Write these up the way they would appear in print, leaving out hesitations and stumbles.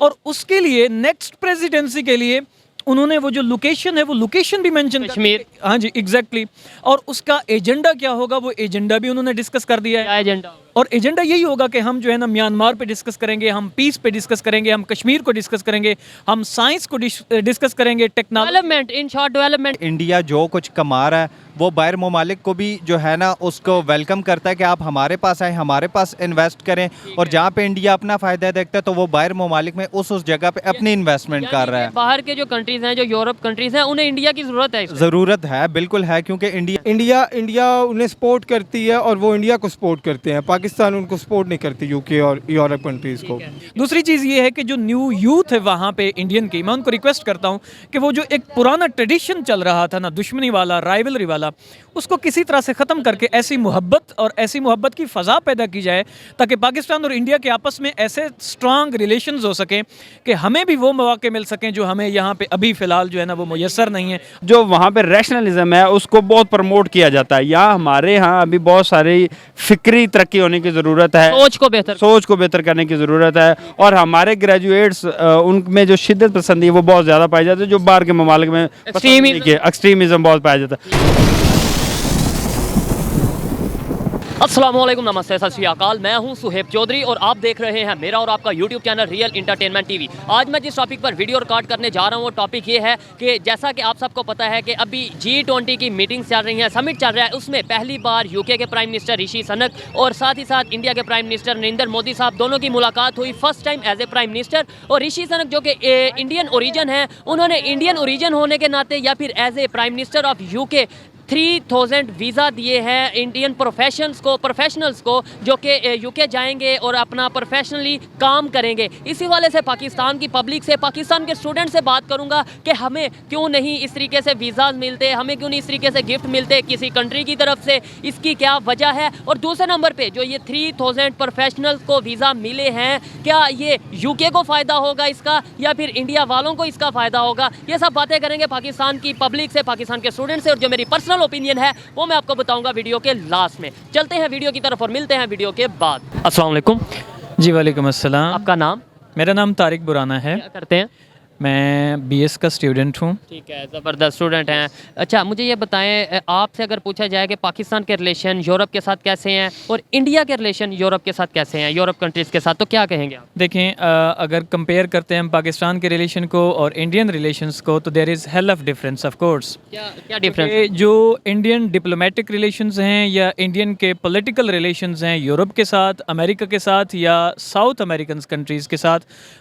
और उसके लिए नेक्स्ट प्रेसिडेंसी के लिए उन्होंने वो जो लोकेशन है वो लोकेशन भी मेंशन कश्मीर। हाँ जी एग्जैक्टली और उसका एजेंडा क्या होगा वो एजेंडा भी उन्होंने डिस्कस कर दिया है क्या एजेंडा होगा? और एजेंडा यही होगा कि हम जो है ना म्यांमार पे डिस्कस करेंगे, हम पीस पे डिस्कस करेंगे, हम कश्मीर को डिस्कस करेंगे, हम साइंस को डिस्कस करेंगे, technology development, in short development. India जो कुछ कमा रहा है वो बाहर ममालिक को भी जो है ना उसको वेलकम करता है कि आप हमारे पास आए, हमारे पास इन्वेस्ट करें। और जहाँ पे इंडिया अपना फ़ायदा देखता है तो वो बाहर ममालिक में उस जगह पे अपनी इन्वेस्टमेंट कर रहा है। बाहर के जो कंट्रीज हैं, जो यूरोप कंट्रीज हैं, उन्हें इंडिया की जरूरत है इसमें। ज़रूरत है, बिल्कुल है, क्योंकि इंडिया उन्हें सपोर्ट करती है और वो इंडिया को सपोर्ट करते हैं। पाकिस्तान उनको सपोर्ट नहीं करती, यूके और यूरोप कंट्रीज़ को। दूसरी चीज़ ये है कि जो न्यू यूथ है वहाँ पे इंडियन की, मैं उनको रिक्वेस्ट करता हूँ कि वो जो एक पुराना ट्रेडिशन चल रहा था ना, दुश्मनी वाला, राइवलरी वाला, उसको किसी तरह से ख़त्म करके ऐसी मोहब्बत की फ़ज़ा पैदा की जाए ताकि पाकिस्तान और इंडिया के आपस में ऐसे स्ट्रांग रिलेशंस हो सकें कि हमें भी वो मौके मिल सकें जो हमें यहाँ पे अभी फ़िलहाल जो है ना वो मुयस्सर नहीं है। जो वहाँ पे रैशनलिज्म है उसको बहुत प्रमोट किया जाता है। यहाँ हमारे यहाँ अभी बहुत सारी फिक्री तरक्की होने की ज़रूरत है, सोच को बेहतर करने की ज़रूरत है। और हमारे ग्रेजुएट्स उनमें जो शिद्दत पसंदी है वो बहुत ज़्यादा पाई जाती है, जो बाहर के ममालिक में एक्सट्रीमिज़म बहुत पाया जाता है। अस्सलाम वालेकुम, नमस्ते, सत श्री अकाल। मैं हूं सुहेब चौधरी और आप देख रहे हैं मेरा और आपका YouTube channel real entertainment TV. आज मैं जिस टॉपिक पर वीडियो रिकॉर्ड करने जा रहा हूं वो टॉपिक ये है कि जैसा कि आप सबको पता है कि अभी G20 की मीटिंग्स चल रही हैं, समिट चल रहा है। उसमें पहली बार यूके के प्राइम मिनिस्टर ऋषि सुनक और साथ ही साथ इंडिया के प्राइम मिनिस्टर नरेंद्र मोदी साहब दोनों की मुलाकात हुई first time as a prime minister. और ऋषि सुनक जो कि इंडियन ओरिजिन है, उन्होंने इंडियन ओरिजिन होने के नाते या फिर as a prime minister of UK 3000 visa दिए हैं इंडियन प्रोफेशनल्स को जो कि यूके जाएंगे और अपना प्रोफेशनली काम करेंगे। इसी वाले से पाकिस्तान की पब्लिक से, पाकिस्तान के स्टूडेंट से बात करूंगा कि हमें क्यों नहीं इस तरीके से वीज़ाज मिलते, हमें क्यों नहीं इस तरीके से गिफ्ट मिलते किसी कंट्री की तरफ से, इसकी क्या वजह है। और दूसरे नंबर पे जो ये 3000 प्रोफेशनल्स को वीज़ा मिले हैं, क्या ये यूके को फ़ायदा होगा इसका या फिर इंडिया वालों को इसका फ़ायदा होगा, ये सब बातें करेंगे पाकिस्तान की पब्लिक से, पाकिस्तान के स्टूडेंट से। और जो मेरी पर्सनल ओपिनियन है वो मैं आपको बताऊंगा वीडियो के लास्ट में। चलते हैं वीडियो की तरफ और मिलते हैं वीडियो के बाद। अस्सलाम वालेकुम। जी वालेकुम अस्सलाम। आपका नाम? मेरा नाम तारिक बुराना है। क्या करते हैं? मैं बीएस का स्टूडेंट हूँ। ठीक है, ज़बरदस्त स्टूडेंट हैं। अच्छा, मुझे ये बताएं, आपसे अगर पूछा जाए कि पाकिस्तान के रिलेशन यूरोप के साथ कैसे हैं और इंडिया के रिलेशन यूरोप के साथ कैसे हैं, यूरोप कंट्रीज़ के साथ, तो क्या कहेंगे आप? देखें, अगर कंपेयर करते हैं हम पाकिस्तान के रिलेशन को और इंडियन रिलेशंस को तो there is hell of difference of course. क्या डिफरेंस? जो इंडियन डिप्लोमेटिक रिलेशंस हैं या इंडियन के पॉलिटिकल रिलेशंस हैं यूरोप के साथ, अमेरिका के साथ या साउथ अमेरिकन कंट्रीज़ के साथ,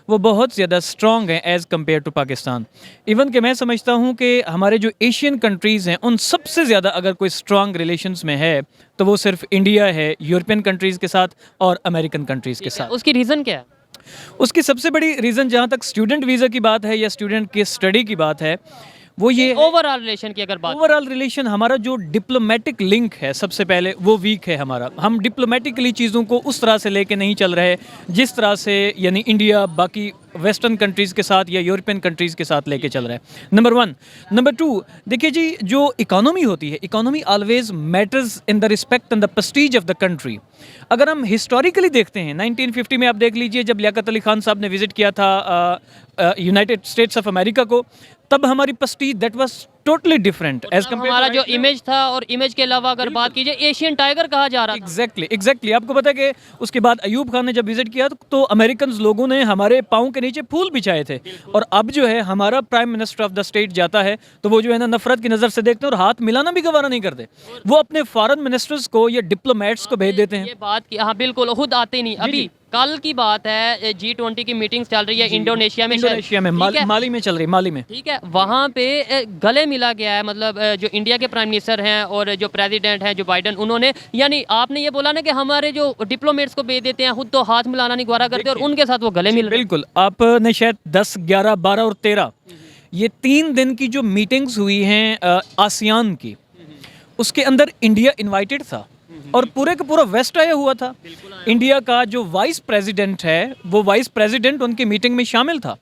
वो बहुत ज़्यादा स्ट्रॉन्ग हैं as compare to Pakistan. Even कि मैं समझता हूँ कि हमारे जो एशियन कंट्रीज़ हैं उन सबसे ज़्यादा अगर कोई स्ट्रॉन्ग रिलेशंस में है तो वो सिर्फ इंडिया है यूरोपियन कंट्रीज़ के साथ और अमेरिकन कंट्रीज़ के साथ। उसकी रीज़न क्या है? उसकी सबसे बड़ी रीज़न जहाँ तक स्टूडेंट वीज़ा की बात है या स्टूडेंट की स्टडी की बात है वो ये ओवरऑल रिलेशन की अगर बात, ओवरऑल रिलेशन हमारा जो डिप्लोमेटिक लिंक है सबसे पहले वो वीक है हमारा। हम डिप्लोमेटिकली चीज़ों को उस तरह से लेके नहीं चल रहे जिस तरह से यानी इंडिया बाकी वेस्टर्न कंट्रीज़ के साथ या यूरोपियन कंट्रीज़ के साथ लेके चल रहा है, नंबर वन। नंबर टू, देखिए जी, जो इकोनॉमी होती है, economy always matters in the respect and the Prestige of the country. अगर हम हिस्टोरिकली देखते हैं 1950 में आप देख लीजिए जब लियाकत अली खान साहब ने विज़िट किया था यूनाइटेड स्टेट्स ऑफ अमेरिका को, तब हमारी prestige that was totally different as compare हमारा जो इमेज था और इमेज के अलावा अगर बात कीजिए एशियन टाइगर कहा जा रहा था। एग्जैक्टली आपको पता है कि उसके बाद अयूब खान ने जब विजिट किया तो अमेरिकन लोगों ने हमारे पाँव के नीचे फूल बिछाए थे। और अब जो है हमारा prime minister of the state जाता है तो वो जो है ना नफरत की नज़र से देखते हैं और हाथ मिलाना भी गवारा नहीं करते। वो अपने फॉरेन मिनिस्टर्स को या डिप्लोमेट्स को भेज देते हैं। ये बात की, हाँ बिल्कुल, खुद आते नहीं। अभी कल की बात है, G20 की मीटिंग्स चल रही है इंडोनेशिया में, माली में चल रही, माली में, ठीक है। वहाँ पे गले मिला गया है, मतलब जो इंडिया के प्राइम मिनिस्टर हैं और जो प्रेसिडेंट हैं जो बाइडन, उन्होंने, यानी आपने ये बोला ना कि हमारे जो डिप्लोमेट्स को भेज देते हैं, खुद तो हाथ मिलाना नहीं गवारा करते और उनके साथ वो गले मिल रहे हैं। बिल्कुल, आपने शायद 10, 11, 12 और 13 ये 3 दिन की जो मीटिंग्स हुई हैं आसियान की, उसके अंदर इंडिया इनवाइटेड था और पूरे का पूरा वेस्ट आया हुआ था। इंडिया का जो वाइस प्रेसिडेंट है वो वाइस प्रेसिडेंट उनकी मीटिंग में शामिल था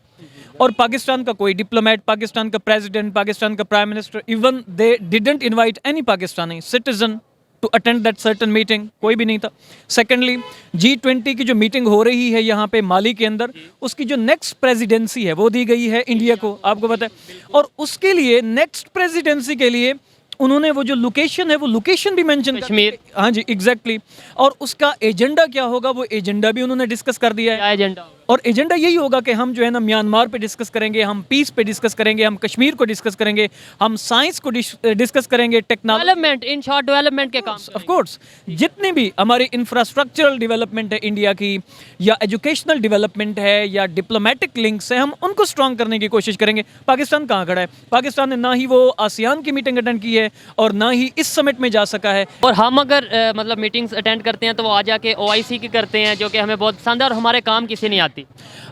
और पाकिस्तान का कोई डिप्लोमेट, पाकिस्तान का प्रेसिडेंट, पाकिस्तान का prime minister, even they didn't invite any Pakistani citizen to attend that certain meeting, कोई भी नहीं था। सेकेंडली G20 की जो मीटिंग हो रही है यहाँ पे माली के अंदर, उसकी जो नेक्स्ट प्रेसिडेंसी है वो दी गई है इंडिया को, आपको पता है। और उसके लिए नेक्स्ट प्रेसिडेंसी के लिए उन्होंने वो जो लोकेशन है वो लोकेशन भी मेंशन कश्मीर। हाँ जी एग्जैक्टली। और उसका एजेंडा क्या होगा वो एजेंडा भी उन्होंने डिस्कस कर दिया है। क्या एजेंडा? और एजेंडा यही होगा कि हम जो है ना म्यांमार पे डिस्कस करेंगे, हम पीस पे डिस्कस करेंगे, हम कश्मीर को डिस्कस करेंगे, हम साइंस को डिस्कस करेंगे, technology, development, in short development के काम ऑफ कोर्स जितनी भी हमारी इंफ्रास्ट्रक्चरल डेवलपमेंट है इंडिया की, या एजुकेशनल डेवलपमेंट है, या डिप्लोमेटिक लिंक्स है, हम उनको स्ट्रॉन्ग करने की कोशिश करेंगे। पाकिस्तान कहाँ खड़ा है? पाकिस्तान ने ना ही वो आसियान की मीटिंग अटेंड की है और ना ही इस समिट में जा सका है। और हम अगर मतलब मीटिंग्स अटेंड करते हैं तो वो आ जाके OIC की करते हैं, जो कि हमें बहुत पसंद है और हमारे काम किसी नहीं आती।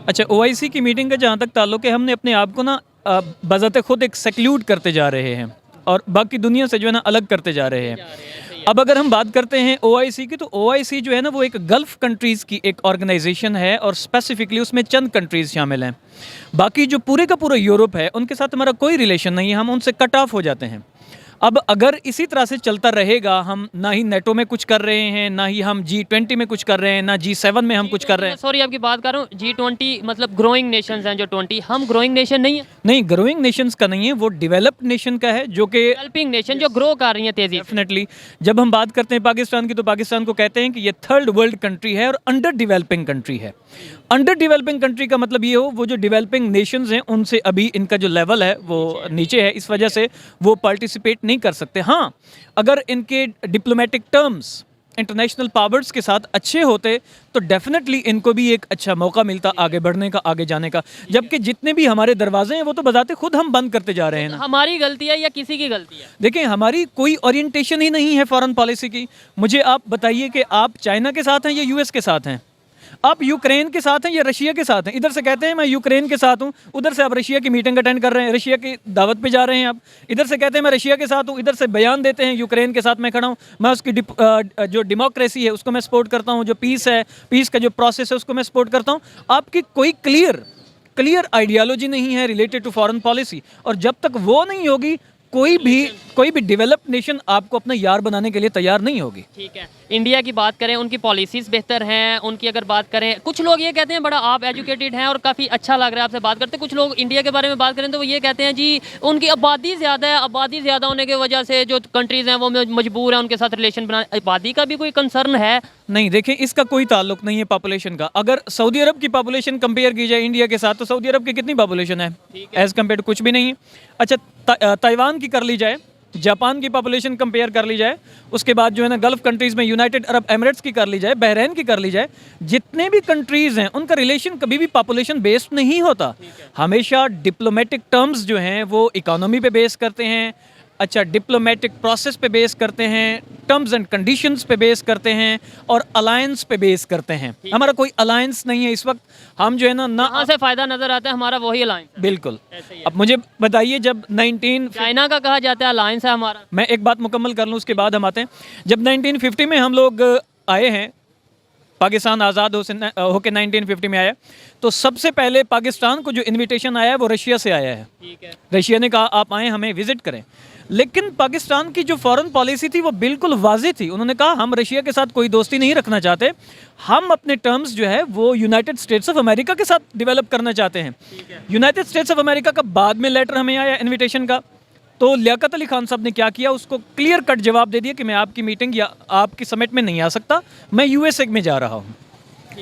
अच्छा, OIC की मीटिंग का जहाँ तक ताल्लुक है, हमने अपने आप को ना बजाते खुद एक सेक्लूड करते जा रहे हैं और बाकी दुनिया से जो है ना अलग करते जा रहे हैं। अब अगर हम बात करते हैं OIC की, तो OIC जो है ना वो एक गल्फ़ कंट्रीज़ की एक ऑर्गेनाइजेशन है और स्पेसिफिकली उसमें चंद कंट्रीज़ शामिल हैं। बाकी जो पूरे का पूरा यूरोप है उनके साथ हमारा कोई रिलेशन नहीं है, हम उनसे कट ऑफ हो जाते हैं। अब अगर इसी तरह से चलता रहेगा, हम ना ही नेटो में कुछ कर रहे हैं, ना ही हम G20 में कुछ कर रहे हैं, ना G7 में हम कुछ कर रहे हैं। सॉरी आपकी बात कर रहा हूँ, G20 मतलब ग्रोइंग नेशंस हैं जो 20, हम ग्रोइंग नेशन नहीं है। नहीं, ग्रोइंग नेशंस का नहीं है, वो डेवलप्ड नेशन का है, जो कि डेवलपिंग नेशन जो ग्रो कर रही है तेजी से। डेफिनेटली। जब हम बात करते हैं पाकिस्तान की, तो पाकिस्तान को कहते हैं कि ये थर्ड वर्ल्ड कंट्री है और अंडर डेवलपिंग कंट्री है। अंडर डेवलपिंग कंट्री का मतलब ये हो, वो जो डेवलपिंग नेशंस हैं उनसे अभी इनका जो लेवल है वो नीचे है, इस वजह से वो पार्टिसिपेट नहीं कर सकते। हाँ, अगर इनके डिप्लोमेटिक टर्म्स इंटरनेशनल पावर्स के साथ अच्छे होते तो डेफिनेटली इनको भी एक अच्छा मौका मिलता आगे बढ़ने का, आगे जाने का। जबकि जितने भी हमारे दरवाजे हैं वो तो बजाते खुद हम बंद करते जा रहे हैं ना। हमारी गलती है या किसी की गलती है? देखें, हमारी कोई ओरिएंटेशन ही नहीं है फॉरेन पॉलिसी की। मुझे आप बताइए कि आप चाइना के साथ हैं या US के साथ हैं? आप यूक्रेन के साथ हैं या रशिया के साथ हैं? इधर से कहते हैं मैं यूक्रेन के साथ हूं, उधर से आप रशिया की मीटिंग अटेंड कर रहे हैं, रशिया की दावत पे जा रहे हैं आप। इधर से कहते हैं मैं रशिया के साथ हूं, इधर से बयान देते हैं यूक्रेन के साथ मैं खड़ा हूं, मैं उसकी जो डेमोक्रेसी है उसको मैं सपोर्ट करता हूं, जो पीस है, पीस का जो प्रोसेस है उसको मैं सपोर्ट करता हूं। आपकी कोई क्लियर आइडियालॉजी नहीं है रिलेटेड टू फॉरेन पॉलिसी, और जब तक वो नहीं होगी कोई भी डेवलप्ड नेशन आपको अपना यार बनाने के लिए तैयार नहीं होगी। ठीक है, इंडिया की बात करें, उनकी पॉलिसीज़ बेहतर हैं, उनकी अगर बात करें, कुछ लोग ये कहते हैं बड़ा आप एजुकेटेड हैं और काफ़ी अच्छा लग रहा है आपसे बात करते। कुछ लोग इंडिया के बारे में बात करें तो वो ये कहते हैं जी उनकी आबादी ज़्यादा है, आबादी ज़्यादा होने की वजह से जो कंट्रीज़ हैं वो मजबूर हैं उनके साथ रिलेशन बनाने। आबादी का भी कोई कंसर्न है? नहीं, देखें, इसका कोई ताल्लुक नहीं है पॉपुलेशन का। अगर सऊदी अरब की पॉपुलेशन कंपेयर की जाए इंडिया के साथ, तो सऊदी अरब की कितनी पॉपुलेशन है एज़ कम्पेयर? कुछ भी नहीं है। अच्छा, ताइवान की कर ली जाए, जापान की पॉपुलेशन कंपेयर कर ली जाए, उसके बाद जो है ना गल्फ़ कंट्रीज़ में यूनाइटेड अरब एमिरेट्स की कर ली जाए, बहरीन की कर ली जाए, जितने भी कंट्रीज़ हैं उनका रिलेशन कभी भी पॉपुलेशन बेस्ड नहीं होता। हमेशा डिप्लोमेटिक टर्म्स जो हैं वो इकोनॉमी पे बेस करते हैं, अच्छा डिप्लोमेटिक प्रोसेस पे बेस करते हैं, टर्म्स एंड कंडीशंस पे बेस करते हैं, और अलायंस पे बेस करते हैं। हमारा कोई अलायंस नहीं है इस वक्त। हम जो है ना कहाँ से फ़ायदा नज़र आता है हमारा, वही अलायंस। बिल्कुल। अब मुझे बताइए, जब चाइना का कहा जाता है अलायंस है हमारा। मैं एक बात मुकम्मल कर लूँ उसके बाद हम आते हैं। जब 1950 में हम लोग आए हैं, पाकिस्तान आज़ाद होकर 1950 में आया, तो सबसे पहले पाकिस्तान को जो इनविटेशन आया है वो रशिया से आया है। ठीक है, रशिया ने कहा आप आएँ, हमें विजिट करें। लेकिन पाकिस्तान की जो फॉरेन पॉलिसी थी वो बिल्कुल वाज़ेह थी। उन्होंने कहा हम रशिया के साथ कोई दोस्ती नहीं रखना चाहते, हम अपने टर्म्स जो है वो यूनाइटेड स्टेट्स ऑफ अमेरिका के साथ डेवलप करना चाहते हैं। यूनाइटेड स्टेट्स ऑफ अमेरिका का बाद में लेटर हमें आया इन्विटेशन का, तो लियाकत अली खान साहब ने क्या किया, उसको क्लियर कट जवाब दे दिया कि मैं आपकी मीटिंग या आपकी समिट में नहीं आ सकता, मैं USA में जा रहा हूँ।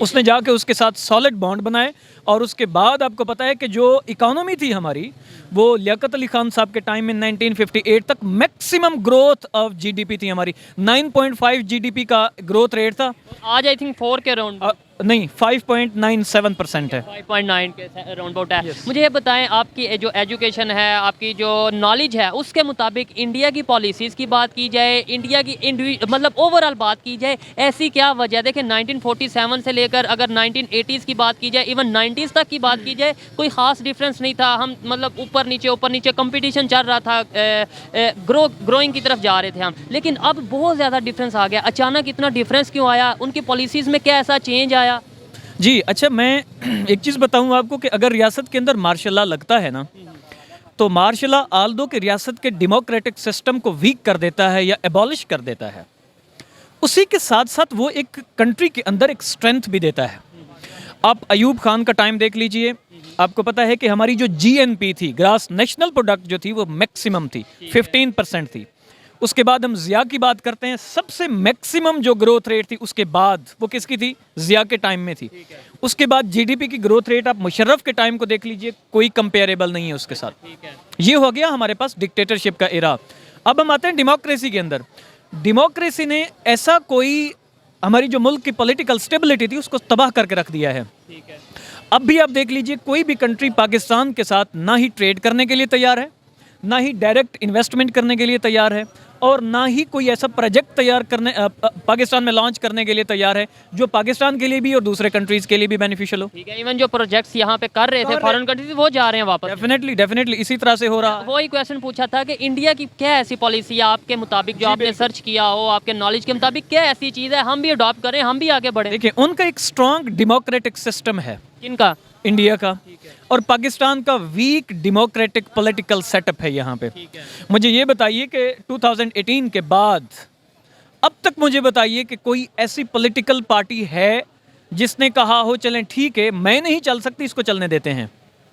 उसने जाके उसके साथ सॉलिड बॉन्ड बनाए, और उसके बाद आपको पता है कि जो इकोनॉमी थी हमारी, वो लियाकत अली खान साहब के टाइम में 1958 तक मैक्सिमम ग्रोथ ऑफ GDP थी हमारी। 9.5 GDP का ग्रोथ रेट था। आज आई थिंक 4 के अराउंड नहीं, 5.97% है। 5.9 के अराउंड अबाउट है। मुझे ये बताएं, आपकी जो एजुकेशन है, आपकी जो नॉलेज है, उसके मुताबिक इंडिया की पॉलिसीज़ की बात की जाए, इंडिया की मतलब ओवरऑल बात की जाए, ऐसी क्या वजह? देखें 1947 से लेकर अगर 1980s की बात की जाए, इवन 90s तक की बात की जाए, कोई ख़ास डिफरेंस नहीं था। हम मतलब ऊपर नीचे कंपटीशन चल रहा था, ग्रोइंग की तरफ जा रहे थे हम। लेकिन अब बहुत ज़्यादा डिफरेंस आ गया। अचानक इतना डिफरेंस क्यों आया? उनकी पॉलिसीज़ में क्या ऐसा चेंज आया? जी, अच्छा, मैं एक चीज़ बताऊं आपको कि अगर रियासत के अंदर मार्शल लॉ लगता है ना, तो मार्शल लॉ आल्दो कि रियासत के डेमोक्रेटिक सिस्टम को वीक कर देता है या एबॉलिश कर देता है, उसी के साथ साथ वो एक कंट्री के अंदर एक स्ट्रेंथ भी देता है। आप अयूब खान का टाइम देख लीजिए, आपको पता है कि हमारी जो जीएनपी थी, ग्रास नेशनल प्रोडक्ट जो थी, वो मैक्सिमम थी, 15% थी। उसके बाद हम जिया की बात करते हैं, सबसे मैक्सिमम जो ग्रोथ रेट थी उसके बाद वो किसकी थी? जिया के टाइम में थी। उसके बाद जीडीपी की ग्रोथ रेट आप मुशर्रफ के टाइम को देख लीजिए, कोई कंपेरेबल नहीं है उसके साथ। ये हो गया हमारे पास डिक्टेटरशिप का एरा। अब हम आते हैं डेमोक्रेसी के अंदर। डेमोक्रेसी ने ऐसा कोई हमारी जो मुल्क की पॉलिटिकल स्टेबिलिटी थी उसको तबाह करके रख दिया है। अब भी आप देख लीजिए, कोई भी कंट्री पाकिस्तान के साथ ना ही ट्रेड करने के लिए तैयार है, ना ही डायरेक्ट इन्वेस्टमेंट करने के लिए तैयार है, और ना ही कोई ऐसा प्रोजेक्ट तैयार करने पाकिस्तान में लॉन्च करने के लिए तैयार है जो पाकिस्तान के लिए भी और दूसरे कंट्रीज़ के लिए भी बेनिफिशियल हो। ठीक है, इवन जो प्रोजेक्ट्स यहाँ पे कर रहे थे फॉरेन कंट्रीज, वो जा रहे हैं वापस। डेफिनेटली इसी तरह से हो रहा। वही क्वेश्चन पूछा था कि इंडिया की क्या ऐसी पॉलिसी है आपके मुताबिक, जो आपने सर्च किया हो, आपके नॉलेज के मुताबिक क्या ऐसी चीज़ है हम भी अडॉप्ट करें, हम भी आगे बढ़े? देखिए, उनका एक स्ट्रॉन्ग डेमोक्रेटिक सिस्टम है। किनका? इंडिया का। और पाकिस्तान का वीक डेमोक्रेटिक पॉलिटिकल सेटअप है यहाँ पे। मुझे ये बताइए कि 2018 के बाद अब तक मुझे बताइए कि कोई ऐसी पॉलिटिकल पार्टी है जिसने कहा हो चलें ठीक है मैं नहीं चल सकती, इसको चलने देते हैं।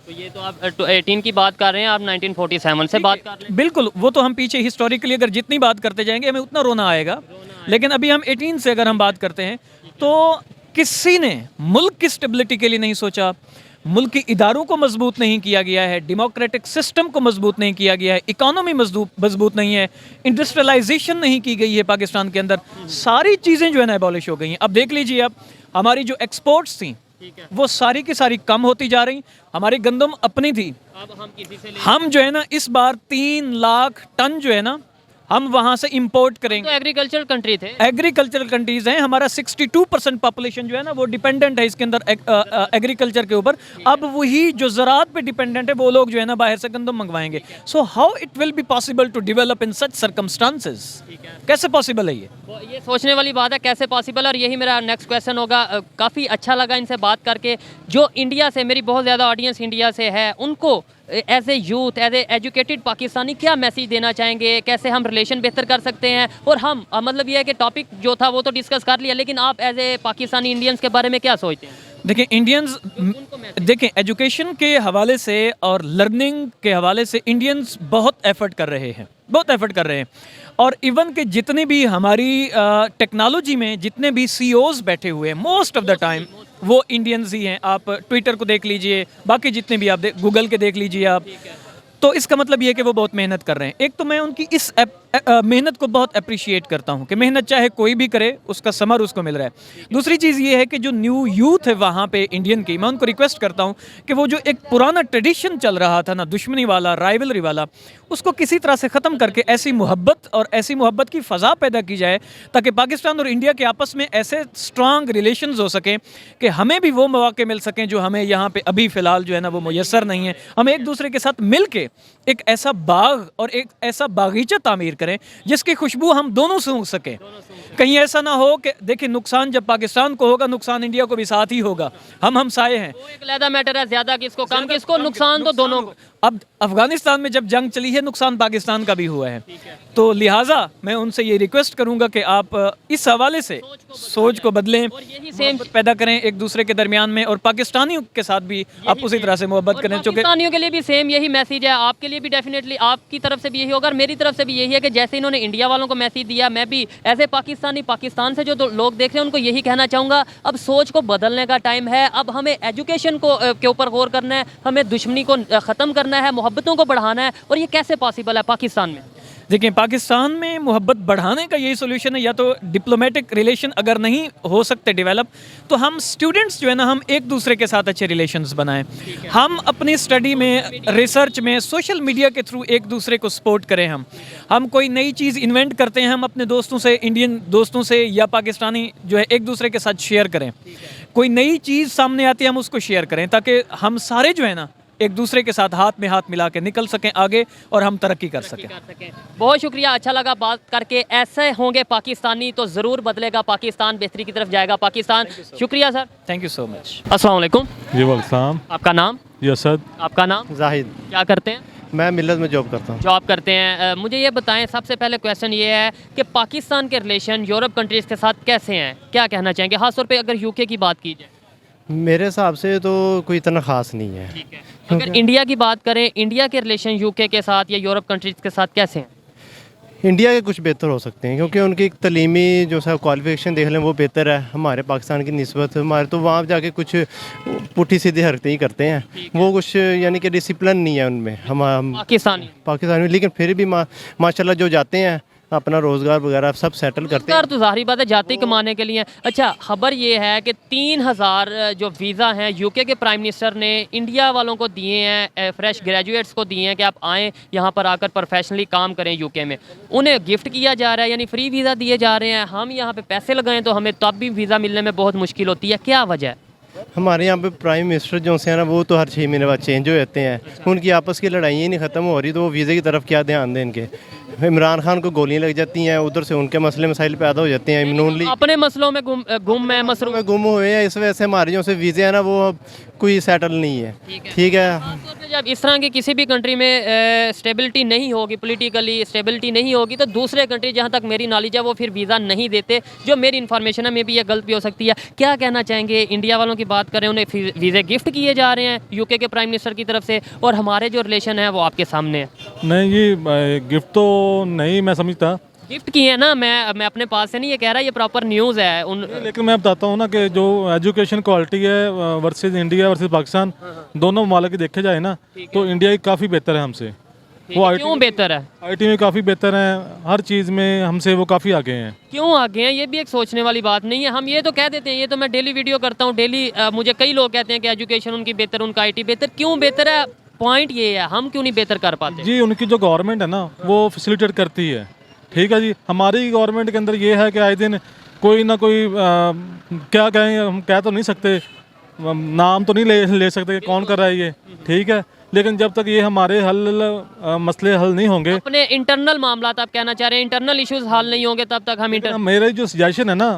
तो ये तो आप 18 की बात कर रहे हैं, आप 1947 से बात कर रहे हैं। बिल्कुल, वो तो हम पीछे हिस्टोरिकली अगर जितनी बात करते जाएंगे हमें उतना रोना आएगा। लेकिन अभी हम 18 से अगर हम बात करते हैं तो किसी ने मुल्क की स्टेबिलिटी के लिए नहीं सोचा, मुल्क की इदारों को मजबूत नहीं किया गया है, डेमोक्रेटिक सिस्टम को मजबूत नहीं किया गया है, इकोनॉमी मजबूत नहीं है, इंडस्ट्रियलाइजेशन नहीं की गई है पाकिस्तान के अंदर। सारी चीज़ें जो है ना एबॉलिश हो गई हैं। अब देख लीजिए, अब हमारी जो एक्सपोर्ट्स थी वो सारी की सारी कम होती जा रही। हमारी गंदम अपनी थी, अब हम किसी से हम जो है ना इस बार 3 लाख टन जो है ना हम वहाँ से इंपोर्ट करेंगे। तो एग्रीकल्चरल कंट्री थे, एग्रीकल्चरल कंट्रीज हैं। हमारा 62% पॉपुलेशन जो है ना वो डिपेंडेंट है इसके अंदर एग्रीकल्चर के ऊपर। अब वही जो ज़राअत पे डिपेंडेंट है वो लोग जो है ना बाहर से गंदम मंगवाएंगे। So how it will be possible to develop in such circumstances? कैसे पॉसिबल है ये सोचने वाली बात है, कैसे पॉसिबल। और यही मेरा नेक्स्ट क्वेश्चन होगा। काफ़ी अच्छा लगा इनसे बात करके। जो इंडिया से, मेरी बहुत ज़्यादा ऑडियंस इंडिया से है, उनको as a youth, as a educated Pakistani क्या मैसेज देना चाहेंगे? कैसे हम रिलेशन बेहतर कर सकते हैं? और हम मतलब ये है कि टॉपिक जो था वो तो डिस्कस कर लिया, लेकिन आप एज ए पाकिस्तानी इंडियंस के बारे में क्या सोचते हैं? देखिए, इंडियंस देखें, एजुकेशन के हवाले से और लर्निंग के हवाले से इंडियंस बहुत एफर्ट कर रहे हैं, बहुत एफर्ट कर रहे हैं। और इवन के जितने भी हमारी टेक्नोलॉजी में जितने भी सीईओज बैठे हुए हैं, मोस्ट ऑफ द टाइम वो इंडियंस ही हैं। आप ट्विटर को देख लीजिए, बाकी जितने भी आप गूगल के देख लीजिए आप, तो इसका मतलब ये है कि वो बहुत मेहनत कर रहे हैं। एक तो मैं उनकी इस मेहनत को बहुत अप्रिशिएट करता हूँ कि मेहनत चाहे कोई भी करे उसका समर उसको मिल रहा है। दूसरी चीज़ ये है कि जो न्यू यूथ है वहाँ पे इंडियन की, मैं उनको रिक्वेस्ट करता हूँ कि वो जो एक पुराना ट्रेडिशन चल रहा था ना, दुश्मनी वाला, राइवलरी वाला, उसको किसी तरह से ख़त्म करके ऐसी मोहब्बत और ऐसी मोहब्बत की फ़ज़ा पैदा की जाए ताकि पाकिस्तान और इंडिया के आपस में ऐसे स्ट्रॉन्ग रिलेशंस हो सकें कि हमें भी वो मौके मिल सकें जो हमें यहाँ पे अभी फ़िलहाल जो है ना वो मुयस्सर नहीं है। हम एक दूसरे के साथ मिल के एक ऐसा बाग और एक ऐसा बागीचा तामीर करें जिसकी खुशबू हम दोनों सूंघ सकें। कहीं ऐसा ना हो कि देखिए, नुकसान जब पाकिस्तान को होगा नुकसान इंडिया को भी साथ ही होगा। हम हमसाये हैं। वो एक अलग मैटर है, ज़्यादा किसको कम किसको, नुकसान तो दोनों को। अब अफगानिस्तान में जब जंग चली है नुकसान पाकिस्तान का भी हुआ है। तो लिहाजा मैं उनसे ये रिक्वेस्ट करूंगा कि आप इस हवाले से सोच को बदलें, मोहब्बत पैदा करें एक दूसरे के दरमियान में, और पाकिस्तानियों के साथ भी आप उसी तरह से मोहब्बत करें। पाकिस्तानियों के लिए भी सेम यही मैसेज है, आपके लिए भी डेफिनेटली, आपकी तरफ से भी यही होगा और मेरी तरफ से भी यही है कि जैसे इन्होंने इंडिया वालों को मैसेज दिया, मैं भी एज ए पाकिस्तानी, पाकिस्तान से जो लोग देख रहे हैं उनको यही कहना चाहूँगा, अब सोच को बदलने का टाइम है। अब हमें एजुकेशन को के ऊपर गौर करना है, हमें दुश्मनी को ख़त्म करना है, मोहब्बतों को बढ़ाना है। और ये कैसे पॉसिबल है पाकिस्तान में? देखिए, पाकिस्तान में मोहब्बत बढ़ाने का यही सोल्यूशन है, या तो डिप्लोमेटिक रिलेशन अगर नहीं हो सकते डेवलप, तो हम स्टूडेंट्स जो है ना हम एक दूसरे के साथ अच्छे रिलेशंस बनाएं। हम अपनी स्टडी में, रिसर्च में, सोशल मीडिया के थ्रू एक दूसरे को सपोर्ट करें। हम कोई नई चीज़ इन्वेंट करते हैं, हम अपने दोस्तों से, इंडियन दोस्तों से या पाकिस्तानी जो है एक दूसरे के साथ शेयर करें। कोई नई चीज़ सामने आती है हम उसको शेयर करें ताकि हम सारे जो है ना एक दूसरे के साथ हाथ में हाथ मिला के निकल सकें आगे और हम तरक्की कर सकें। बहुत शुक्रिया, अच्छा लगा बात करके। ऐसे होंगे पाकिस्तानी तो ज़रूर बदलेगा पाकिस्तान, बेहतरी की तरफ जाएगा पाकिस्तान। शुक्रिया sir, thank you so much. अस्सलाम वालेकुम। जी वालेकुम। आपका नाम? यसद। आपका नाम? जाहिद। क्या करते हैं? मैं मिलत में जॉब करता हूँ। जॉब करते हैं। मुझे ये बताएं, सबसे पहले क्वेश्चन ये है कि पाकिस्तान के रिलेशन यूरोप कंट्रीज़ के साथ कैसे हैं, क्या कहना चाहेंगे, खासतौर पे अगर यूके की बात की जाए? मेरे हिसाब से तो कोई इतना ख़ास नहीं है। ठीक है। अगर इंडिया की बात करें, इंडिया के रिलेशन यूके के साथ या यूरोप कंट्रीज़ के साथ कैसे हैं? इंडिया के कुछ बेहतर हो सकते हैं क्योंकि उनकी तलीमी जो सा क्वालिफिकेशन देख लें वो बेहतर है हमारे पाकिस्तान की निस्बत। हमारे तो वहाँ जाके कुछ पुठी सीधी हरकतें ही करते हैं, वो कुछ यानी कि डिसिप्लिन नहीं है उनमें। हम पाकिस्तान में, लेकिन फिर भी माशाल्लाह जो जाते हैं अपना रोज़गार वगैरह सब सेटल करते हैं। तो ज़ाहिर बात है जाते ही कमाने के लिए। अच्छा, खबर ये है कि 3000 जो वीज़ा हैं यूके के प्राइम मिनिस्टर ने इंडिया वालों को दिए हैं, फ्रेश ग्रेजुएट्स को दिए हैं कि आप आएँ यहाँ पर आकर प्रोफेशनली काम करें यूके में। उन्हें गिफ्ट किया जा रहा है, यानी फ्री वीज़ा दिए जा रहे हैं। हम यहाँ पे पैसे लगाएं तो हमें तब भी वीज़ा मिलने में बहुत मुश्किल होती है, क्या वजह है? हमारे यहाँ पे प्राइम मिनिस्टर जो हैं ना वो तो हर 6 महीने बाद चेंज हो जाते हैं। उनकी आपस की लड़ाई ही नहीं ख़त्म हो रही तो वो वीज़े की तरफ क्या ध्यान दें इनके। इमरान खान को गोलियां लग जाती हैं, उधर से उनके मसले मसाइल पैदा हो जाते हैं। इम्यूनली अपने मसलों में गुम हुए हैं, इस वजह से हमारे जो से वीज़े हैं ना वो कोई सेटल नहीं है। ठीक है। जब इस तरह की किसी भी कंट्री में स्टेबिलिटी नहीं होगी, पॉलिटिकली स्टेबिलिटी नहीं होगी, तो दूसरे कंट्री, जहाँ तक मेरी नॉलेज है, वो फिर वीज़ा नहीं देते। जो मेरी इन्फॉर्मेशन है मे भी ये गलत भी हो सकती है। क्या कहना चाहेंगे? इंडिया वालों की बात करें, उन्हें वीज़े गिफ्ट किए जा रहे हैं यूके के प्राइम मिनिस्टर की तरफ से, और हमारे जो रिलेशन है वो आपके सामने है। नहीं, ये गिफ्ट तो नहीं मैं समझता। गिफ्ट किए हैं ना, मैं अपने पास से नहीं ये कह रहा, ये प्रॉपर न्यूज़ है लेकिन मैं बताता हूँ ना कि जो एजुकेशन क्वालिटी है वर्सेस इंडिया वर्सेस पाकिस्तान, दोनों ममालिक की देखे जाए ना तो इंडिया की काफ़ी बेहतर है हमसे। वो क्यों बेहतर है? IT में काफ़ी बेहतर है, हर चीज़ में हमसे वो काफ़ी आगे हैं। क्यों आगे हैं? ये भी एक सोचने वाली बात नहीं है। हम ये तो कह देते हैं, ये तो मैं डेली वीडियो करता हूँ, डेली मुझे कई लोग कहते हैं कि एजुकेशन उनकी बेहतर, उनका IT बेहतर। क्यों बेहतर है? पॉइंट ये है, हम क्यों नहीं बेहतर कर पाते? जी, उनकी जो गवर्नमेंट है ना वो फैसिलिटेट करती है। ठीक है जी। हमारी गवर्नमेंट के अंदर ये है कि आए दिन कोई ना कोई क्या कहें, हम कह तो नहीं सकते, नाम तो नहीं ले सकते कि कौन कर रहा है ये। ठीक है, लेकिन जब तक ये हमारे मसले हल नहीं होंगे, अपने इंटरनल मामला आप कहना चाह रहे हैं, इंटरनल इश्यूज हल नहीं होंगे तब तक हम मेरा जो सजेशन है ना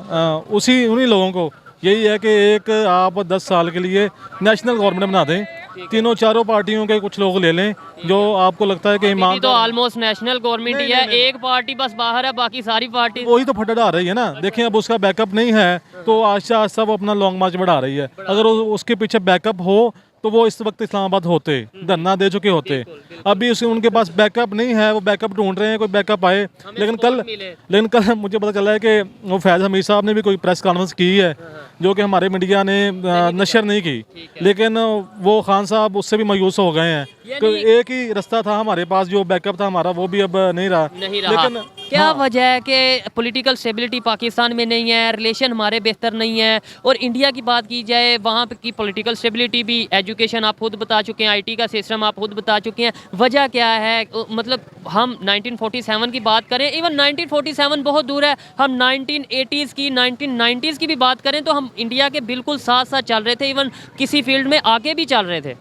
उन्हीं लोगों को यही है कि एक आप 10 साल के लिए नेशनल गवर्नमेंट बना दें, तीनों चारों पार्टियों के कुछ लोग ले लें जो आपको लगता है कि ईमान तो ऑलमोस्ट नेशनल गवर्नमेंट ही है। एक पार्टी बस बाहर है, बाकी सारी पार्टी वही तो फटा डाल रही है ना। देखिए, अब उसका बैकअप नहीं है तो आस्ता आस्ता वो अपना लॉन्ग मार्च बढ़ा रही है। अगर उसके पीछे बैकअप हो तो वो इस वक्त इस्लामाबाद होते, धरना दे चुके होते। अभी उनके पास बैकअप नहीं है, वो बैकअप ढूंढ रहे हैं, कोई बैकअप आए। लेकिन कल मुझे पता चला है कि वो फैज़ हमीद साहब ने भी कोई प्रेस कॉन्फ्रेंस की है जो कि हमारे मीडिया ने नशर नहीं की, लेकिन वो खान साहब उससे भी मायूस हो गए हैं। तो एक ही रास्ता था हमारे पास, जो बैकअप था हमारा, वो भी अब नहीं रहा। लेकिन क्या वजह है कि पॉलिटिकल स्टेबिलिटी पाकिस्तान में नहीं है, रिलेशन हमारे बेहतर नहीं है। और इंडिया की बात की जाए, वहाँ की पॉलिटिकल स्टेबिलिटी भी, एजुकेशन आप खुद बता चुके हैं, IT का सिस्टम आप खुद बता चुके हैं। वजह क्या है? मतलब हम 1947 की बात करें, इवन 1947 बहुत दूर है, हम 1980s की, 1990s की भी बात करें तो हम इंडिया के बिल्कुल साथ साथ चल रहे थे, इवन किसी फील्ड में आगे भी चल रहे थे।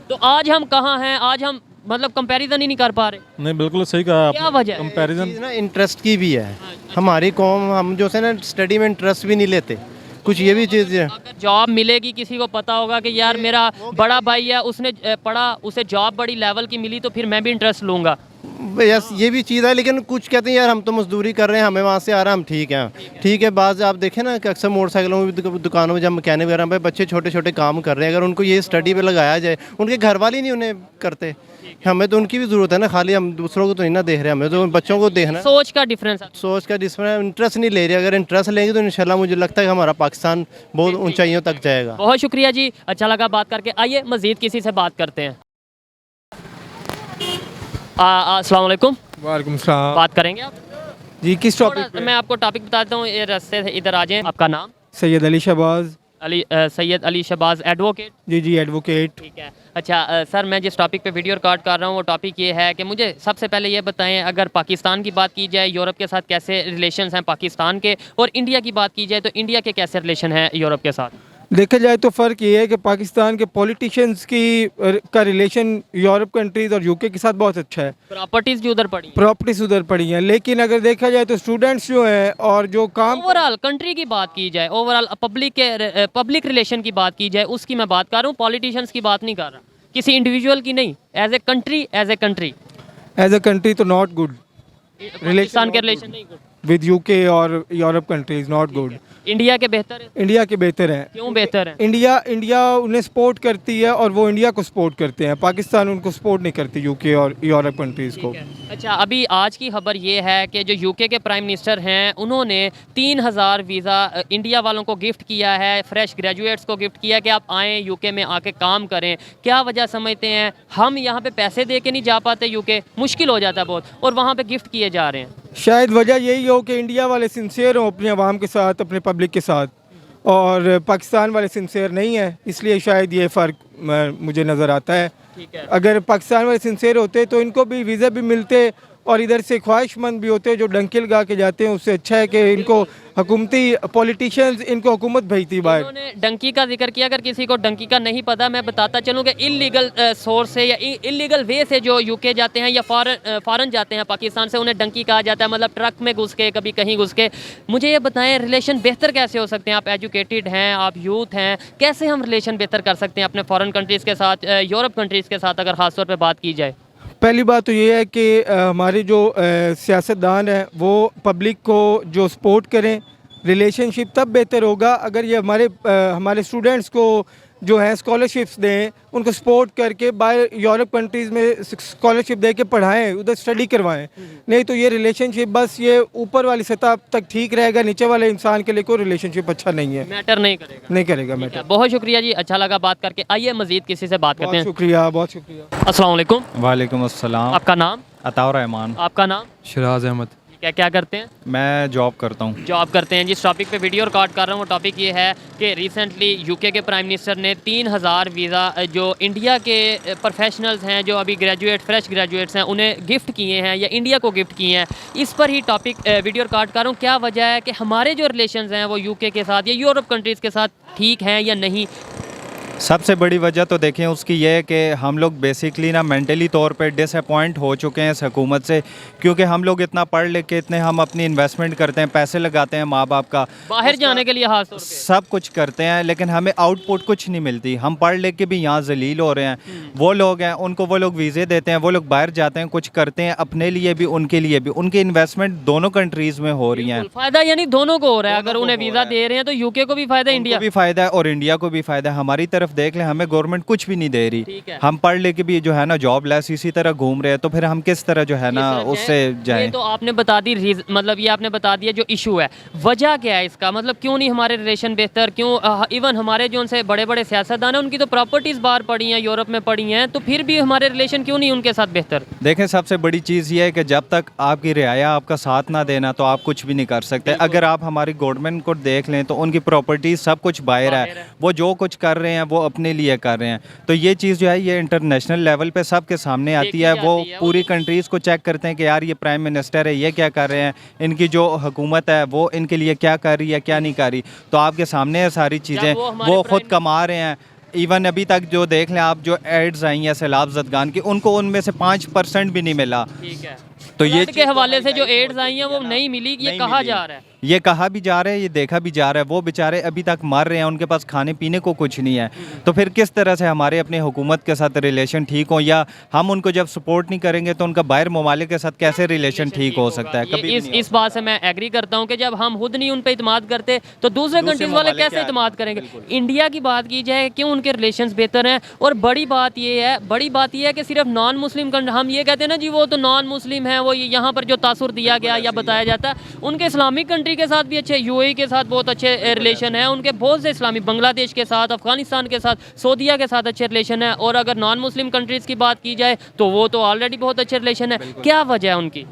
तो आज हम कहाँ हैं? आज हम मतलब कंपैरिजन ही नहीं कर पा रहे। नहीं, बिल्कुल सही कहा। क्या वजह? कंपैरिजन ना इंटरेस्ट की भी है। हमारी कौम, हम जो है ना स्टडी में इंटरेस्ट भी नहीं लेते, कुछ ये भी चीज़ है। अगर जॉब मिलेगी, किसी को पता होगा कि यार मेरा बड़ा भाई है, उसने पढ़ा, उसे जॉब बड़ी लेवल की मिली, तो फिर मैं भी इंटरेस्ट लूँगा। यस, ये भी चीज़ है। लेकिन कुछ कहते हैं यार हम तो मजदूरी कर रहे हैं, हमें वहाँ से आ रहा है, हम ठीक है। बाज़ आप देखें ना कि अक्सर मोटरसाइकिलों में दुकानों में जब मैकेनिक वगैरह पे बच्चे छोटे छोटे काम कर रहे हैं, अगर उनको ये स्टडी पे लगाया जाए, उनके घर वाले नहीं उन्हें करते। हमें तो उनकी भी ज़रूरत है ना, खाली हम दूसरों को तो नहीं ना देख रहे, हमें तो बच्चों को देखना। सोच का डिफरेंस है, सोच का डिफरेंस, इंटरेस्ट नहीं ले रहे। अगर इंटरेस्ट लेंगे तो इंशाल्लाह मुझे लगता है कि हमारा पाकिस्तान बहुत ऊंचाइयों तक जाएगा। बहुत शुक्रिया जी, अच्छा लगा बात करके। आइए मज़ीद किसी से बात करते हैं। अस्सलाम वालेकुम। वालेकुम सलाम। बात करेंगे आप जी, किस टॉपिक पे? मैं आपको टॉपिक बताता हूँ, ये रास्ते से इधर आ जाएं। आपका नाम? सैयद अली शहबाज। सैयद अली शहबाज, एडवोकेट? जी, एडवोकेट। ठीक है। अच्छा सर, मैं जिस टॉपिक पे वीडियो रिकॉर्ड कर रहा हूँ वो टॉपिक ये है कि मुझे सबसे पहले ये बताएं, अगर पाकिस्तान की बात की जाए, यूरोप के साथ कैसे रिलेशंस हैं पाकिस्तान के, और इंडिया की बात की जाए तो इंडिया के कैसे रिलेशन हैं यूरोप के साथ? देखा जाए तो फ़र्क ये है कि पाकिस्तान के पॉलिटिशियंस का रिलेशन यूरोप कंट्रीज़ और यूके के साथ बहुत अच्छा है। प्रॉपर्टीज़ भी उधर पड़ी, प्रॉपर्टीज उधर पड़ी हैं। लेकिन अगर देखा जाए तो स्टूडेंट्स जो हैं और जो काम, ओवरऑल कंट्री की बात की जाए, ओवरऑल पब्लिक रिलेशन की बात की जाए, उसकी मैं बात कर रहा हूँ, पॉलिटिशियंस की बात नहीं कर रहा। किसी इंडिविजुअल की नहीं, as a country, as a country as a country तो नॉट गुड पाकिस्तान के रिलेशन नहीं good। विद यूके और Europe countries not good. India के बेहतर है? इंडिया के बेहतर हैं। क्यों बेहतर है? इंडिया उन्हें सपोर्ट करती है और वो इंडिया को सपोर्ट करते हैं। पाकिस्तान उनको सपोर्ट नहीं करती, यूके और यूरोप कंट्रीज़ को। अच्छा, अभी आज की खबर ये है कि जो यूके के प्राइम मिनिस्टर हैं उन्होंने 3000 वीज़ा इंडिया वालों को गिफ्ट किया है, फ्रेश ग्रेजुएट्स को गिफ्ट किया कि आप आएँ यूके में आके काम करें। क्या वजह समझते हैं? हम यहाँ पे पैसे दे के नहीं जा पाते यूके, मुश्किल हो जाता है बहुत, और वहाँ पे गिफ्ट किए जा रहे हैं। शायद वजह यही हो कि इंडिया वाले सिंसियर हों अपनी आवाम के साथ, अपने पब्लिक के साथ, और पाकिस्तान वाले सिंसियर नहीं है, इसलिए शायद ये फ़र्क मुझे नज़र आता है। ठीक है। अगर पाकिस्तान वाले सिंसियर होते तो इनको भी वीज़ा भी मिलते और इधर से ख्वाहिशमंद भी होते जो डंकी लगा के जाते हैं। उससे अच्छा है कि इनको हुकूमती पॉलिटिशियंस इनको हुकूमत भेजती बाहर। उन्होंने डंकी का जिक्र किया, अगर किसी को डंकी का नहीं पता मैं बताता चलूँ कि इलीगल सोर्स से या इलीगल वे से जो यूके जाते हैं या फॉरेन जाते हैं पाकिस्तान से, उन्हें डंकी कहा जाता है, मतलब ट्रक में घुस के, कभी कहीं घुस के। मुझे ये बताएं, रिलेशन बेहतर कैसे हो सकते हैं? आप एजुकेटेड हैं, आप यूथ हैं, कैसे हम रिलेशन बेहतर कर सकते हैं अपने फॉरेन कंट्रीज़ के साथ, यूरोप कंट्रीज़ के साथ, अगर ख़ास तौर पर बात की जाए? पहली बात तो ये है कि हमारे जो सियासतदान हैं वो पब्लिक को जो सपोर्ट करें। रिलेशनशिप तब बेहतर होगा अगर ये हमारे स्टूडेंट्स को जो है स्कॉलरशिप्स दें, उनको सपोर्ट करके बाहर यूरोप कंट्रीज़ में स्कॉलरशिप दे के पढ़ाएँ, उधर स्टडी करवाएं। नहीं तो ये रिलेशनशिप बस ये ऊपर वाली सतह तक ठीक रहेगा, नीचे वाले इंसान के लिए कोई रिलेशनशिप अच्छा नहीं है, मैटर नहीं करेगा मैटर। बहुत शुक्रिया जी, अच्छा लगा बात करके। आइए मजीद किसी से बात करते हैं। बहुत शुक्रिया। अस्सलाम वालेकुम। वालेकुम अस्सलाम। आपका नाम? अताउर रहमान। आपका नाम? शराज अहमद। क्या करते हैं? मैं जॉब करता हूँ। जॉब करते हैं। जिस टॉपिक पे वीडियो रिकॉर्ड कर रहा हूँ वो टॉपिक ये है कि रिसेंटली यूके के प्राइम मिनिस्टर ने 3000 वीज़ा जो इंडिया के प्रोफेशनल्स हैं, जो अभी फ्रेश ग्रेजुएट्स हैं, उन्हें गिफ्ट किए हैं या इंडिया को गिफ्ट किए हैं। इस पर ही टॉपिक वीडियो रिकॉर्ड कर रहा हूँ। क्या वजह है कि हमारे जो रिलेशंस हैं वो यूके के साथ या यूरोप कंट्रीज़ के साथ ठीक हैं या नहीं? सबसे बड़ी वजह तो देखें उसकी ये है कि हम लोग बेसिकली ना मेंटली तौर पे डिसअपॉइंट हो चुके हैं इस हुकूमत से, क्योंकि हम लोग इतना पढ़ लिख के इतने हम अपनी इन्वेस्टमेंट करते हैं, पैसे लगाते हैं माँ बाप का, बाहर जाने के लिए खास तौर पे सब कुछ करते हैं, लेकिन हमें आउटपुट कुछ नहीं मिलती। हम पढ़ लिख के भी यहाँ जलील हो रहे हैं। वो लोग हैं, उनको वो लोग वीज़े देते हैं, वो लोग बाहर जाते हैं, कुछ करते हैं अपने लिए भी, उनके लिए भी। उनकी इन्वेस्टमेंट दोनों कंट्रीज़ में हो रही हैं। फ़ायदा यानी दोनों को हो रहा है। अगर उन्हें वीज़ा दे रहे हैं तो यूके को भी फ़ायदा, इंडिया को भी फ़ायदा है और इंडिया को भी फ़ायदा है। हमारी तरफ देख लें, हमें गवर्नमेंट कुछ भी नहीं दे रही। हम पढ़ लेके भी जो है ना जॉबलेस इसी तरह घूम रहे हैं, तो फिर हम किस तरह जो है ना उससे जाएं? ये तो आपने बता दी, मतलब ये आपने बता दिया जो इशू है। वजह क्या है इसका? मतलब क्यों नहीं हमारे रिलेशन बेहतर? क्यों इवन हमारे जो उनसे बड़े बड़े सियासतदान हैं उनकी तो प्रॉपर्टीज़ बाहर पड़ी हैं, यूरोप में पड़ी हैं, तो फिर भी हमारे रिलेशन क्यों नहीं उनके साथ बेहतर? देखें, सबसे बड़ी चीज़ ये है कि जब तक आपकी रियाया आपका साथ ना देना तो आप कुछ भी नहीं कर सकते। अगर आप हमारी गवर्नमेंट को देख लें तो उनकी प्रॉपर्टीज़ सब कुछ बाहर है, वो जो कुछ कर रहे हैं वो अपने लिए कर रहे हैं। तो ये चीज़ जो है ये इंटरनेशनल लेवल पे सबके सामने आती है। वो पूरी कंट्रीज़ को चेक करते हैं कि यार ये प्राइम मिनिस्टर है, ये क्या कर रहे हैं, इनकी जो हुकूमत है वो इनके लिए क्या कर रही है, क्या नहीं कर रही। तो आपके सामने है सारी चीज़ें, वो खुद कमा रहे हैं। इवन अभी तक जो देख लें आप, जो एड्स आई हैं सैलाब ज़दगान की, उनको उनमें से 5% भी नहीं मिला। ठीक है। तो ये के हवाले से जो एड्स आई हैं वो नहीं मिली, ये कहा जा रहा है। ये कहा भी जा रहा है, ये देखा भी जा रहा है। वो बेचारे अभी तक मर रहे हैं, उनके पास खाने पीने को कुछ नहीं है। तो फिर किस तरह से हमारे अपने हुकूमत के साथ रिलेशन ठीक हो, या हम उनको जब सपोर्ट नहीं करेंगे तो उनका बाहर ममालिक के साथ कैसे रिलेशन ठीक हो सकता है? कभी इस बात से मैं एग्री करता हूँ कि जब हम खुद नहीं उन पर इतमाद करते तो दूसरे कंट्रीज वाले कैसे इतमाद करेंगे? इंडिया की बात की जाए, क्यों उनके रिलेशन बेहतर हैं? और बड़ी बात ये है कि सिर्फ नॉन मुस्लिम हम ये कहते हैं ना जी वो तो नॉन मुस्लिम है, वो यहाँ पर जो तासुर दिया गया या बताया जाता है, उनके इस्लामिक कंट्री के साथ भी अच्छे, यूएई के साथ बहुत अच्छे रिलेशन है उनके, बहुत से इस्लामी, बांग्लादेश के साथ, अफगानिस्तान के साथ, सऊदीया के साथ अच्छे रिलेशन है। और अगर नॉन मुस्लिम कंट्रीज़ की बात की जाए तो वो तो ऑलरेडी बहुत अच्छे रिलेशन है। क्या वजह है उनकी?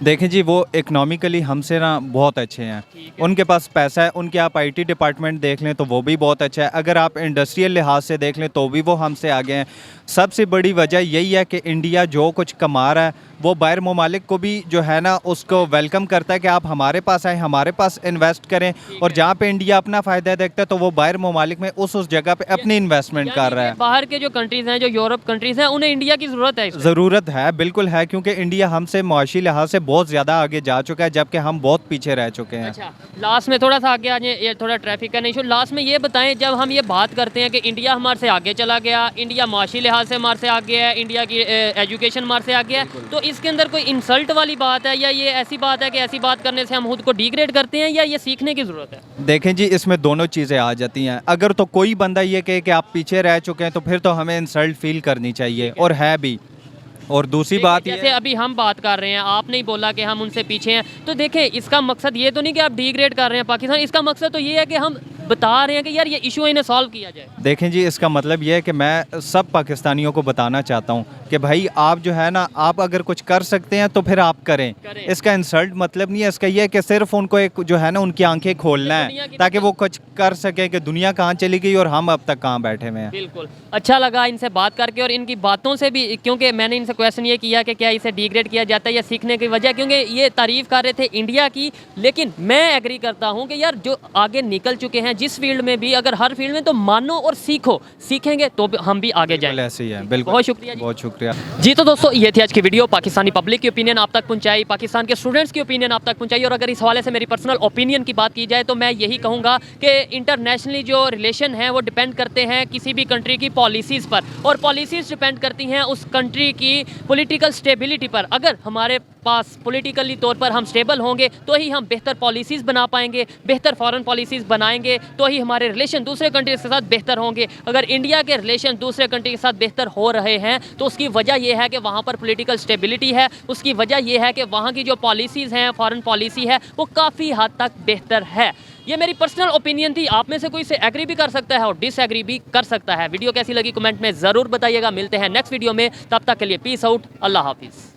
देखें जी, वो इकनॉमिकली हमसे ना बहुत अच्छे हैं, उनके पास पैसा है। उनके आप आईटी डिपार्टमेंट देख लें तो वो भी बहुत अच्छा है। अगर आप इंडस्ट्रियल लिहाज से देख लें तो भी वो हमसे आगे हैं। सबसे बड़ी वजह यही है कि इंडिया जो कुछ कमा रहा है वो बाहर ममालिक को भी जो है ना उसको वेलकम करता है कि आप हमारे पास आए, हमारे पास इन्वेस्ट करें। और जहाँ पे इंडिया अपना फ़ायदा देखता है तो वो बाहर ममालिक में उस जगह पे अपनी इन्वेस्टमेंट कर रहा है। बाहर के जो कंट्रीज़ हैं, जो यूरोप कंट्रीज़ हैं, उन्हें इंडिया की ज़रूरत है। ज़रूरत है, बिल्कुल है, क्योंकि इंडिया हमसे मुआशी लिहाज से बहुत ज़्यादा आगे जा चुका है, जबकि हम बहुत पीछे रह चुके हैं। अच्छा, लास्ट में थोड़ा सा आगे आ जाए, ये थोड़ा ट्रैफिक का इशू। लास्ट में ये बताएं, जब हम ये बात करते हैं कि इंडिया हमारे से आगे चला गया, इंडिया मुआशी लिहाज से हमारे से आगे है, इंडिया की एजुकेशन हमारे से आगे है, तो इसके अंदर कोई इंसल्ट वाली बात है या ये ऐसी बात है कि ऐसी बात करने से हम खुद को डिग्रेड करते हैं, या ये सीखने की ज़रूरत है? देखें जी, इसमें दोनों चीज़ें आ जाती हैं। अगर तो कोई बंदा ये कहे कि आप पीछे रह चुके हैं तो फिर तो हमें इंसल्ट फील करनी चाहिए, और है भी। और दूसरी बात ये, जैसे अभी हम बात कर रहे हैं, आपने ही बोला कि हम उनसे पीछे हैं, तो देखें इसका मकसद ये तो नहीं कि आप डिग्रेड कर रहे हैं पाकिस्तान, इसका मकसद तो ये है कि हम बता रहे हैं कि यार ये इशू इन्हें सॉल्व किया जाए। देखें जी, इसका मतलब ये है कि मैं सब पाकिस्तानियों को बताना चाहता हूँ कि भाई आप जो है ना, आप अगर कुछ कर सकते हैं तो फिर आप करें। इसका इंसल्ट मतलब नहीं है, इसका ये है कि सिर्फ उनको एक जो है ना उनकी आंखें खोलना है ताकि वो कुछ कर सके कि दुनिया कहाँ चली गई और हम अब तक कहाँ बैठे हुए हैं। बिल्कुल अच्छा लगा इनसे बात करके और इनकी बातों से भी, क्योंकि मैंने इनसे क्वेश्चन ये किया कि क्या इसे डिग्रेड किया जाता है या सीखने की वजह, क्योंकि ये तारीफ़ कर रहे थे इंडिया की, लेकिन मैं एग्री करता हूँ कि यार जो आगे निकल चुके हैं जिस फील्ड में भी, अगर हर फील्ड में, तो मानो और सीखो, सीखेंगे तो हम भी आगे जाएंगे। ऐसे ही है, बिल्कुल। बहुत शुक्रिया जी। बहुत शुक्रिया जी तो दोस्तों, ये थी आज की वीडियो। पाकिस्तानी पब्लिक की ओपिनियन आप तक पहुंचाई, पाकिस्तान के स्टूडेंट्स की ओपिनियन आप तक पहुंचाई, और अगर इस हवाले से मेरी पर्सनल ओपिनियन की बात की जाए तो मैं यही कहूँगा कि इंटरनेशनली जो रिलेशन है वो डिपेंड करते हैं किसी भी कंट्री की पॉलिसीज़ पर, और पॉलिसीज़ डिपेंड करती हैं उस कंट्री की पॉलिटिकल स्टेबिलिटी पर। अगर हमारे पास पॉलिटिकली तौर पर हम स्टेबल होंगे तो ही हम बेहतर पॉलिसीज़ बना पाएंगे, बेहतर फॉरेन पॉलिसीज़ बनाएंगे तो ही हमारे रिलेशन दूसरे कंट्रीज़ के साथ बेहतर होंगे। अगर इंडिया के रिलेशन दूसरे कंट्री के साथ बेहतर हो रहे हैं तो उसकी वजह यह है कि वहाँ पर पॉलिटिकल स्टेबिलिटी है, उसकी वजह यह है कि वहाँ की जो पॉलिसीज़ हैं, फॉरेन पॉलिसी है, वो काफ़ी हद तक बेहतर है। ये मेरी पर्सनल ओपिनियन थी, आप में से कोई इसे एग्री भी कर सकता है और डिसएग्री भी कर सकता है। वीडियो कैसी लगी कमेंट में ज़रूर बताइएगा। मिलते हैं नेक्स्ट वीडियो में, तब तक के लिए पीस आउट, अल्लाह हाफिज़।